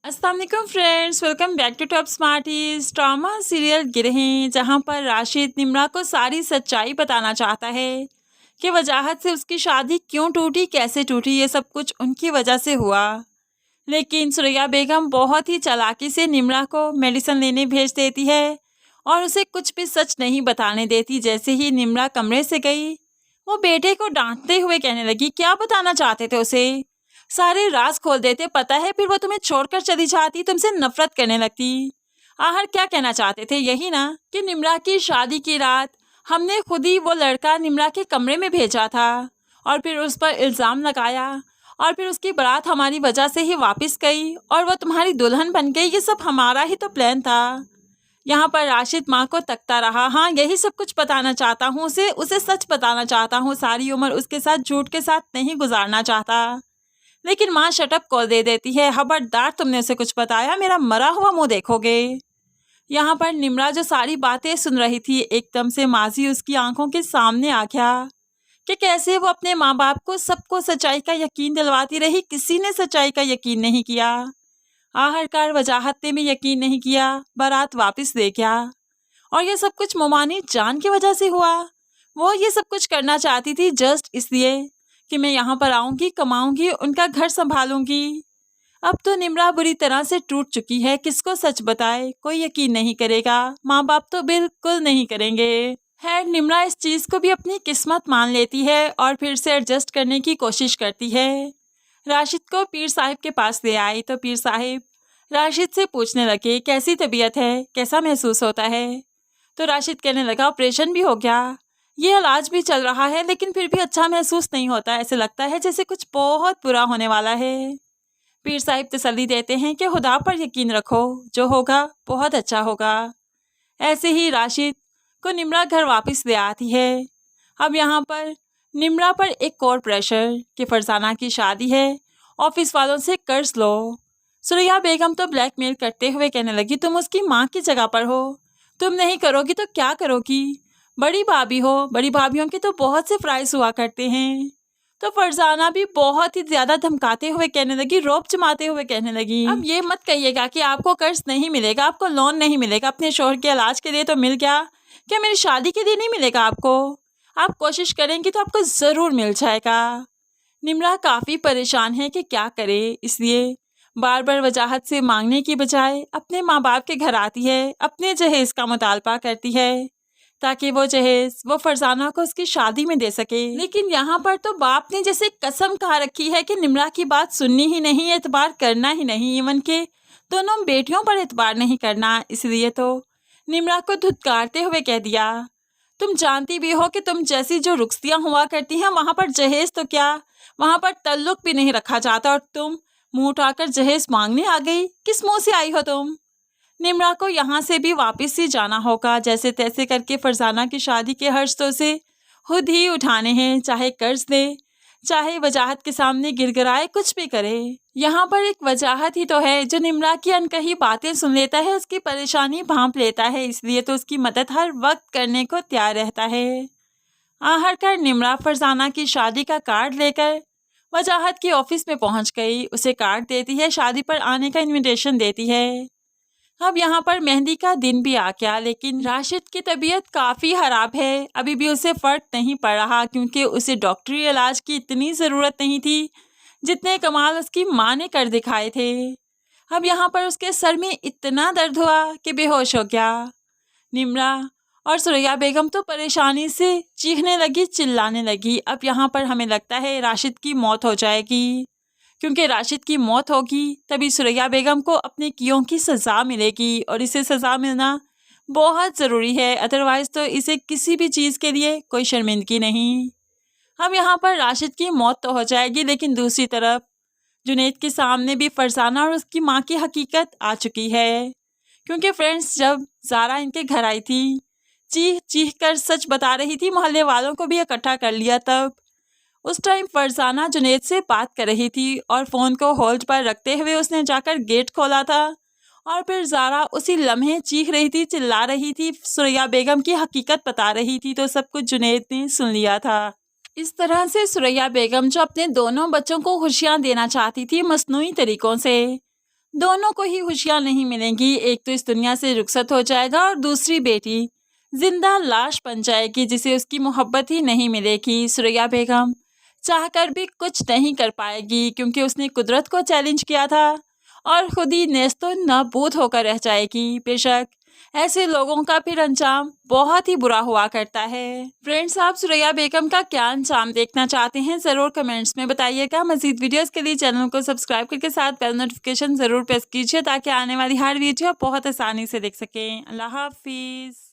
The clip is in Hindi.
अस्सलाम वालेकुम friends, welcome back to top smarties. Drama serial Girhen, जहां पर राशिद निम्रा को सारी सच्चाई बताना चाहता है कि वजाहत से उसकी शादी क्यों टूटी, कैसे टूटी, ये सब कुछ उनकी वजह से हुआ। लेकिन सुरैया बेगम बहुत ही चालाकी से निम्रा को मेडिसिन लेने भेज देती है और उसे कुछ भी सच नहीं बताने देती। जैसे ही निम्रा कमरे से गई, वो बेटे को डांटते हुए कहने लगी, क्या बताना चाहते थे उसे? सारे राज खोल देते, पता है फिर वो तुम्हें छोड़कर चली जाती, तुमसे नफरत करने लगती। आखिर क्या कहना चाहते थे? यही ना कि निम्रा की शादी की रात हमने खुद ही वो लड़का निम्रा के कमरे में भेजा था और फिर उस पर इल्ज़ाम लगाया और फिर उसकी बारात हमारी वजह से ही वापस गई और वो तुम्हारी दुल्हन बन गई। ये सब हमारा ही तो प्लान था। यहाँ पर राशिद माँ को तकता रहा। हाँ, यही सब कुछ बताना चाहता हूँ उसे उसे सच बताना चाहता हूँ। सारी उम्र उसके साथ झूठ के साथ नहीं गुजारना चाहता। लेकिन माँ शटअप कॉल दे देती है, खबरदार तुमने उसे कुछ बताया, मेरा मरा हुआ मुंह देखोगे। यहाँ पर निम्रा जो सारी बातें सुन रही थी, एकदम से माजी उसकी आंखों के सामने आ गया कि कैसे वो अपने माँ बाप को सबको सच्चाई का यकीन दिलवाती रही, किसी ने सच्चाई का यकीन नहीं किया। आखिरकार वजाहत ने भी यकीन नहीं किया, बारात वापस ले गया और ये सब कुछ मोमानी जान की वजह से हुआ। वो ये सब कुछ करना चाहती थी जस्ट इसलिए कि मैं यहाँ पर आऊँगी, कमाऊँगी, उनका घर संभालूंगी। अब तो निम्रा बुरी तरह से टूट चुकी है, किसको सच बताए, कोई यकीन नहीं करेगा, माँ बाप तो बिल्कुल नहीं करेंगे। खैर, निम्रा इस चीज़ को भी अपनी किस्मत मान लेती है और फिर से एडजस्ट करने की कोशिश करती है। राशिद को पीर साहिब के पास ले आई तो पीर साहिब राशिद से पूछने लगे, कैसी तबीयत है, कैसा महसूस होता है? तो राशिद कहने लगा, ऑपरेशन भी हो गया, ये इलाज भी चल रहा है, लेकिन फिर भी अच्छा महसूस नहीं होता। ऐसे लगता है जैसे कुछ बहुत बुरा होने वाला है। पीर साहिब तसल्ली देते हैं कि खुदा पर यकीन रखो, जो होगा बहुत अच्छा होगा। ऐसे ही राशिद को निम्रा घर वापस ले आती है। अब यहाँ पर निम्रा पर एक और प्रेशर कि फरजाना की शादी है, ऑफिस वालों से कर्ज लो। सुरैया बेगम तो ब्लैकमेल करते हुए कहने लगी, तुम उसकी माँ की जगह पर हो, तुम नहीं करोगी तो क्या करोगी? बड़ी भाभी हो, बड़ी भाभीयों के तो बहुत से प्राइस हुआ करते हैं। तो फरजाना भी बहुत ही ज्यादा धमकाते हुए कहने लगी, रौब जमाते हुए कहने लगी, अब ये मत कहिएगा कि आपको कर्ज नहीं मिलेगा, आपको लोन नहीं मिलेगा, अपने शोहर के इलाज के लिए तो मिल गया, क्या मेरी शादी के लिए नहीं मिलेगा आपको? आप कोशिश करेंगी तो आपको ज़रूर मिल जाएगा। निम्रा काफ़ी परेशान है कि क्या करे, इसलिए बार बार वजाहत से मांगने की बजाय अपने माँ बाप के घर आती है, अपने जहेज़ का मुतालबा करती है ताकि वो जहेज़ वो फरजाना को उसकी शादी में दे सके। लेकिन यहाँ पर तो बाप ने जैसे कसम खा रखी है कि निम्रा की बात सुननी ही नहीं, एतबार करना ही नहीं, इवन के दोनों बेटियों पर एतबार नहीं करना। इसलिए तो निम्रा को धुतकारते हुए कह दिया, तुम जानती भी हो कि तुम जैसी जो रुखसियाँ हुआ करती हैं, वहाँ पर जहेज़ तो क्या, वहाँ पर तल्लुक भी नहीं रखा जाता और तुम मुँह उठाकर जहेज़ मांगने आ गई। किस मुँह से आई हो तुम? निम्रा को यहाँ से भी वापस ही जाना होगा, जैसे तैसे करके फरजाना की शादी के हर्ष तो उसे खुद ही उठाने हैं, चाहे कर्ज दे, चाहे वजाहत के सामने गिड़गिड़ाए, कुछ भी करे। यहाँ पर एक वजाहत ही तो है जो निम्रा की अनकही बातें सुन लेता है, उसकी परेशानी भांप लेता है, इसलिए तो उसकी मदद हर वक्त करने को तैयार रहता है। आखिरकार निम्रा फरजाना की शादी का कार्ड लेकर वजाहत के ऑफिस में पहुंच गई, उसे कार्ड देती है, शादी पर आने का इनविटेशन देती है। अब यहाँ पर मेहंदी का दिन भी आ गया, लेकिन राशिद की तबीयत काफ़ी ख़राब है, अभी भी उसे फ़र्क नहीं पड़ रहा, क्योंकि उसे डॉक्टरी इलाज की इतनी ज़रूरत नहीं थी जितने कमाल उसकी माँ ने कर दिखाए थे। अब यहाँ पर उसके सर में इतना दर्द हुआ कि बेहोश हो गया। निम्रा और सुरैया बेगम तो परेशानी से चीखने लगी, चिल्लाने लगी। अब यहाँ पर हमें लगता है राशिद की मौत हो जाएगी, क्योंकि राशिद की मौत होगी तभी सुरैया बेगम को अपने कियों की सज़ा मिलेगी और इसे सज़ा मिलना बहुत ज़रूरी है, अदरवाइज़ तो इसे किसी भी चीज़ के लिए कोई शर्मिंदगी नहीं। अब यहाँ पर राशिद की मौत तो हो जाएगी, लेकिन दूसरी तरफ जुनैद के सामने भी फरजाना और उसकी माँ की हकीकत आ चुकी है, क्योंकि फ्रेंड्स जब ज़ारा इनके घर आई थी, चीख चीख कर सच बता रही थी, मोहल्ले वालों को भी इकट्ठा कर लिया, तब उस टाइम फरजाना जुनैद से बात कर रही थी और फ़ोन को होल्ड पर रखते हुए उसने जाकर गेट खोला था और फिर ज़ारा उसी लम्हे चीख रही थी, चिल्ला रही थी, सुरैया बेगम की हकीकत बता रही थी, तो सब कुछ जुनैद ने सुन लिया था। इस तरह से सुरैया बेगम जो अपने दोनों बच्चों को खुशियाँ देना चाहती थी मसनूई तरीक़ों से, दोनों को ही खुशियाँ नहीं मिलेंगी, एक तो इस दुनिया से रुखसत हो जाएगा और दूसरी बेटी जिंदा लाश बन जाएगी जिसे उसकी मोहब्बत ही नहीं मिलेगी। सुरैया बेगम चाहकर भी कुछ नहीं कर पाएगी क्योंकि उसने कुदरत को चैलेंज किया था और खुद ही नेस्तो नाबूद होकर रह जाएगी। बेशक ऐसे लोगों का फिर अंजाम बहुत ही बुरा हुआ करता है। फ्रेंड्स, आप सुरैया बेगम का क्या अंजाम देखना चाहते हैं ज़रूर कमेंट्स में बताइएगा। मज़ीद वीडियोस के लिए चैनल को सब्सक्राइब करके साथ बेल नोटिफिकेशन ज़रूर प्रेस कीजिए ताकि आने वाली हर वीडियो आप बहुत आसानी से देख सकें। अल्लाह हाफिज़।